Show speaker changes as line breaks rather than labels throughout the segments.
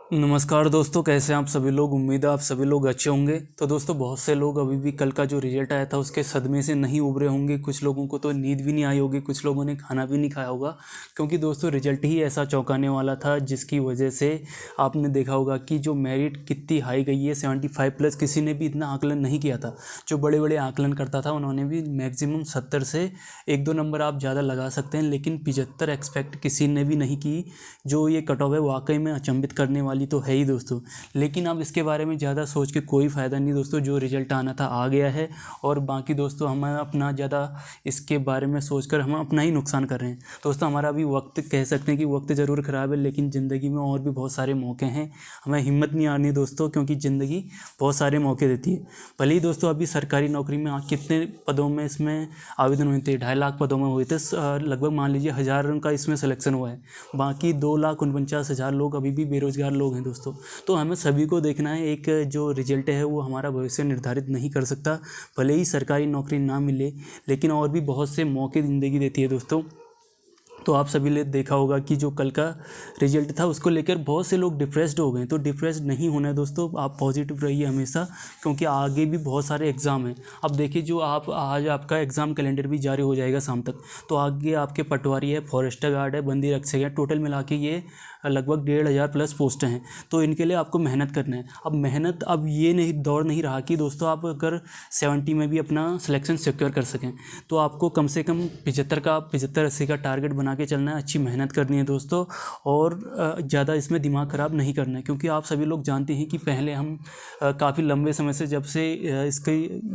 नमस्कार दोस्तों, कैसे हैं आप सभी लोग। उम्मीद है आप सभी लोग अच्छे होंगे। तो दोस्तों, बहुत से लोग अभी भी कल का जो रिजल्ट आया था उसके सदमे से नहीं उभरे होंगे। कुछ लोगों को तो नींद भी नहीं आई होगी, कुछ लोगों ने खाना भी नहीं खाया होगा, क्योंकि दोस्तों रिजल्ट ही ऐसा चौंकाने वाला था जिसकी वजह से आपने देखा होगा कि जो मेरिट कितनी हाई गई है, 75+ किसी ने भी इतना आकलन नहीं किया था। जो बड़े बड़े आकलन करता था उन्होंने भी मैक्सिमम 70 से 1-2 नंबर आप ज़्यादा लगा सकते हैं, लेकिन 75 एक्सपेक्ट किसी ने भी नहीं की। जो ये कट ऑफ है वाकई में अचंभित करने वाली तो है ही दोस्तों। लेकिन अब इसके बारे में ज़्यादा सोच के कोई फ़ायदा नहीं दोस्तों। जो रिजल्ट आना था आ गया है, और बाकी दोस्तों हम अपना ज़्यादा इसके बारे में सोचकर हम अपना ही नुकसान कर रहे हैं दोस्तों। हमारा अभी वक्त कह सकते हैं कि वक्त ज़रूर ख़राब है, लेकिन ज़िंदगी में और भी बहुत सारे मौके हैं। हमें हिम्मत नहीं हारनी दोस्तों, क्योंकि ज़िंदगी बहुत सारे मौके देती है। भले ही दोस्तों अभी सरकारी नौकरी में कितने पदों में इसमें आवेदन हुए थे, 2.5 लाख पदों में हुए थे। लगभग मान लीजिए 1000 का इसमें सिलेक्शन हुआ है। बाकी 2,49,000 लोग अभी भी बेरोजगार लोग हैं दोस्तों। तो हमें सभी को देखना है, एक जो रिजल्ट है वो हमारा भविष्य निर्धारित नहीं कर सकता। भले ही सरकारी नौकरी ना मिले, लेकिन और भी बहुत से मौके ज़िंदगी देती है दोस्तों। तो आप सभी ने देखा होगा कि जो कल का रिजल्ट था उसको लेकर बहुत से लोग डिप्रेस्ड हो गए। तो डिप्रेस्ड नहीं होना है दोस्तों, आप पॉजिटिव रहिए हमेशा, क्योंकि आगे भी बहुत सारे एग्ज़ाम हैं। अब देखिए, जो आप आज आपका एग्ज़ाम कैलेंडर भी जारी हो जाएगा शाम तक। तो आगे आपके पटवारी है, फॉरेस्टर गार्ड है, बंदी रक्षक है, टोटल मिला के ये लगभग 1,500+ पोस्टें हैं। तो इनके लिए आपको मेहनत करना है। अब मेहनत अब ये नहीं दौड़ नहीं रहा कि दोस्तों आप अगर 70 में भी अपना सिलेक्शन सिक्योर कर सकें, तो आपको कम से कम 75-80 का टारगेट बना के चलना है। अच्छी मेहनत करनी है दोस्तों, और ज़्यादा इसमें दिमाग ख़राब नहीं करना है, क्योंकि आप सभी लोग जानते हैं कि पहले हम काफ़ी लंबे समय से, जब से इसका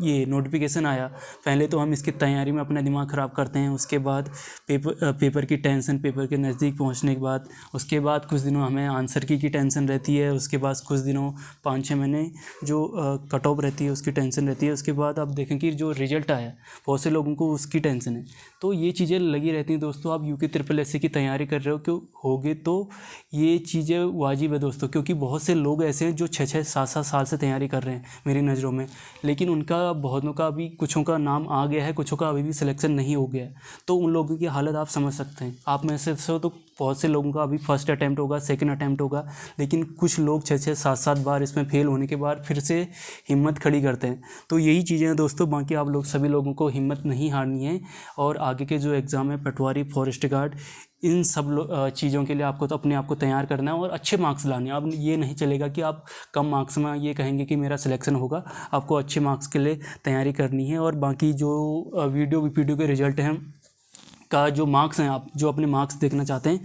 ये नोटिफिकेशन आया, पहले तो हम इसकी तैयारी में अपना दिमाग ख़राब करते हैं। उसके बाद पेपर की टेंशन, पेपर के नज़दीक पहुँचने के बाद, उसके बाद कुछ दिनों हमें आंसर की टेंशन रहती है। उसके बाद कुछ दिनों 5-6 महीने जो कट ऑफ रहती है उसकी टेंशन रहती है। उसके बाद आप देखें कि जो रिजल्ट आया, बहुत से लोगों को उसकी टेंशन है। तो ये चीज़ें लगी रहती हैं दोस्तों। आप UPSC की तैयारी कर रहे हो क्यों होगे, तो ये चीज़ें वाजिब है दोस्तों, क्योंकि बहुत से लोग ऐसे हैं जो 6-6, 7-7 साल से तैयारी कर रहे हैं मेरी नज़रों में, लेकिन उनका बहुतों का अभी, कुछों का नाम आ गया है, कुछों का अभी भी सिलेक्शन नहीं हो गया है। तो उन लोगों की हालत आप समझ सकते हैं। आप में से तो बहुत से लोगों का अभी फर्स्ट अटैम्प्ट होगा, सेकंड अटैम्प्ट होगा, लेकिन कुछ लोग 6-6, 7-7 बार इसमें फेल होने के बाद फिर से हिम्मत खड़ी करते हैं। तो यही चीज़ें हैं दोस्तों। बाकी आप लोग सभी लोगों को हिम्मत नहीं हारनी है, और आगे के जो एग्ज़ाम है, पटवारी, फॉरेस्ट गार्ड, इन सब चीज़ों के लिए आपको तो अपने आप को तैयार करना है और अच्छे मार्क्स लाने हैं। अब ये नहीं चलेगा कि आप कम मार्क्स में ये कहेंगे कि मेरा सिलेक्शन होगा। आपको अच्छे मार्क्स के लिए तैयारी करनी है। और बाकी जो वीडियो के रिजल्ट हैं का जो मार्क्स हैं, आप जो अपने मार्क्स देखना चाहते हैं,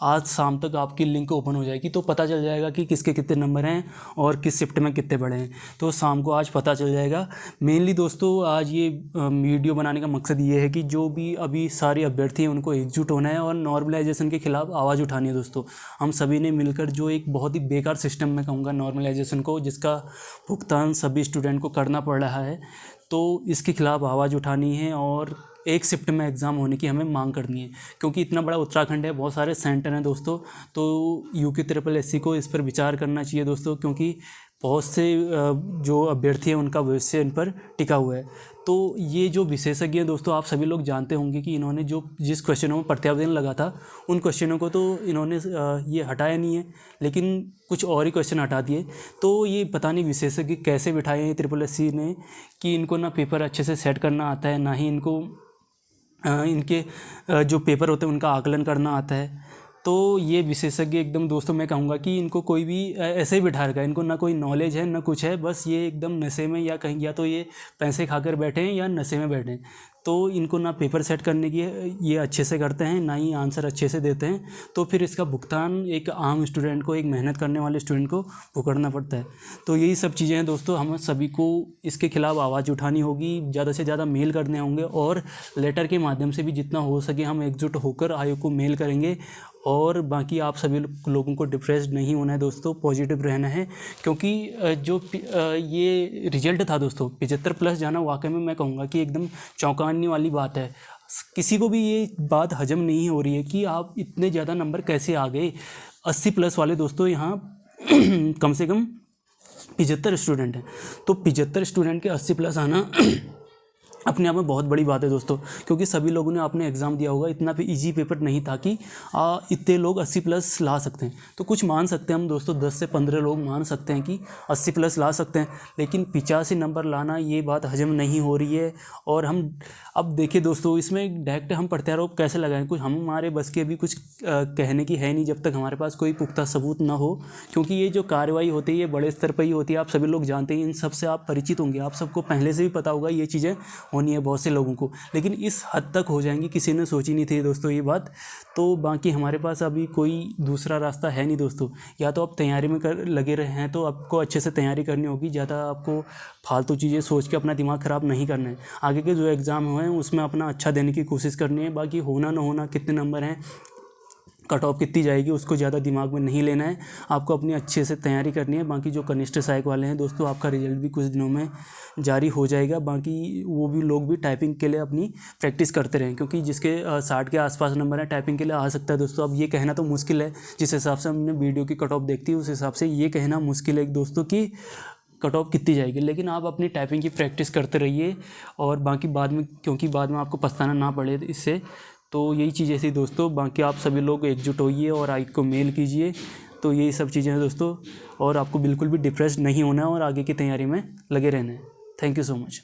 आज शाम तक आपकी लिंक ओपन हो जाएगी, तो पता चल जाएगा कि किसके कितने नंबर हैं और किस शिफ्ट में कितने बड़े हैं। तो शाम को आज पता चल जाएगा। मेनली दोस्तों आज ये वीडियो बनाने का मकसद ये है कि जो भी अभी सारे अभ्यर्थी हैं उनको एकजुट होना है और नॉर्मलाइजेशन के खिलाफ आवाज़ उठानी है दोस्तों। हम सभी ने मिलकर, जो एक बहुत ही बेकार सिस्टम में कहूँगा नॉर्मलाइजेशन को, जिसका भुगतान सभी स्टूडेंट को करना पड़ रहा है, तो इसके खिलाफ आवाज़ उठानी है और एक शिफ्ट में एग्ज़ाम होने की हमें मांग करनी है। क्योंकि इतना बड़ा उत्तराखंड है, बहुत सारे सेंटर हैं दोस्तों, तो UPSC को इस पर विचार करना चाहिए दोस्तों, क्योंकि बहुत से जो अभ्यर्थी हैं उनका भविष्य इन पर टिका हुआ है। तो ये जो विशेषज्ञ हैं दोस्तों, आप सभी लोग जानते होंगे कि इन्होंने जो जिस क्वेश्चनों में प्रत्यावेदन लगा था, उन क्वेश्चनों को तो इन्होंने ये हटाया नहीं है, लेकिन कुछ और ही क्वेश्चन हटा दिए। तो ये पता नहीं विशेषज्ञ कैसे बिठाए हैं SSC ने, कि इनको ना पेपर अच्छे से सेट करना आता है, ना ही इनको इनके जो पेपर होते हैं उनका आकलन करना आता है। तो ये विशेषज्ञ एकदम दोस्तों, मैं कहूँगा कि इनको कोई भी ऐसे ही बिठा रखा है। इनको ना कोई नॉलेज है ना कुछ है, बस ये एकदम नशे में, या कहीं या तो ये पैसे खाकर बैठे हैं या नशे में बैठे हैं। तो इनको ना पेपर सेट करने की ये अच्छे से करते हैं, ना ही आंसर अच्छे से देते हैं। तो फिर इसका भुगतान एक आम स्टूडेंट को, एक मेहनत करने वाले स्टूडेंट को भुगतना पड़ता है। तो यही सब चीज़ें हैं दोस्तों। हम सभी को इसके खिलाफ आवाज़ उठानी होगी, ज़्यादा से ज़्यादा मेल करने होंगे, और लेटर के माध्यम से भी जितना हो सके हम एकजुट होकर आयोग को मेल करेंगे। और बाकी आप सभी लोगों को डिप्रेस्ड नहीं होना है दोस्तों, पॉजिटिव रहना है। क्योंकि जो ये रिजल्ट था दोस्तों, 75+ जाना वाकई में मैं कहूँगा कि एकदम चौंकाने वाली बात है। किसी को भी ये बात हजम नहीं हो रही है कि आप इतने ज़्यादा नंबर कैसे आ गए। 80+ वाले दोस्तों यहाँ कम से कम 75 स्टूडेंट हैं, तो 75 स्टूडेंट के 80+ आना अपने आप में बहुत बड़ी बात है दोस्तों, क्योंकि सभी लोगों ने आपने एग्ज़ाम दिया होगा, इतना भी इजी पेपर नहीं था कि इतने लोग 80+ ला सकते हैं। तो कुछ मान सकते हैं हम दोस्तों, 10 से 15 लोग मान सकते हैं कि 80+ ला सकते हैं, लेकिन 85 नंबर लाना ये बात हजम नहीं हो रही है। और हम अब देखिए दोस्तों, इसमें डायरेक्ट हम प्रत्यारोप कैसे लगाएं, कुछ हमारे बस के अभी कुछ कहने की है नहीं जब तक हमारे पास कोई पुख्ता सबूत ना हो, क्योंकि ये जो कार्रवाई होती है ये बड़े स्तर पर ही होती है। आप सभी लोग जानते हैं, इन सब से आप परिचित होंगे, आप सबको पहले से भी पता होगा ये चीज़ें होनी है बहुत से लोगों को, लेकिन इस हद तक हो जाएंगी किसी ने सोची नहीं थी दोस्तों ये बात। तो बाकी हमारे पास अभी कोई दूसरा रास्ता है नहीं दोस्तों, या तो आप तैयारी में लगे रहे हैं तो आपको अच्छे से तैयारी करनी होगी, ज़्यादा आपको फालतू चीज़ें सोच के अपना दिमाग ख़राब नहीं करना है। आगे के जो एग्ज़ाम हुए हैं उसमें अपना अच्छा देने की कोशिश करनी है, बाकी होना ना होना, कितने नंबर हैं, कट ऑफ कितनी जाएगी, उसको ज़्यादा दिमाग में नहीं लेना है। आपको अपनी अच्छे से तैयारी करनी है। बाकी जो कनिष्ठ सहायक वाले हैं दोस्तों, आपका रिजल्ट भी कुछ दिनों में जारी हो जाएगा। बाकी वो भी लोग भी टाइपिंग के लिए अपनी प्रैक्टिस करते रहें, क्योंकि जिसके 60 के आसपास नंबर है टाइपिंग के लिए आ सकता है दोस्तों। अब ये कहना तो मुश्किल है, जिस हिसाब से हमने वीडियो की कट ऑफ देखती है उस हिसाब से ये कहना मुश्किल है दोस्तों कि कट ऑफ कितनी जाएगी, लेकिन आप अपनी टाइपिंग की प्रैक्टिस करते रहिए। और बाकी बाद में, क्योंकि बाद में आपको पछताना ना पड़े इससे, तो यही चीज़ें थी दोस्तों। बाकी आप सभी लोग एकजुट होइए और आइक को मेल कीजिए। तो यही सब चीज़ें हैं दोस्तों, और आपको बिल्कुल भी डिप्रेस नहीं होना है और आगे की तैयारी में लगे रहना है। Thank you so much.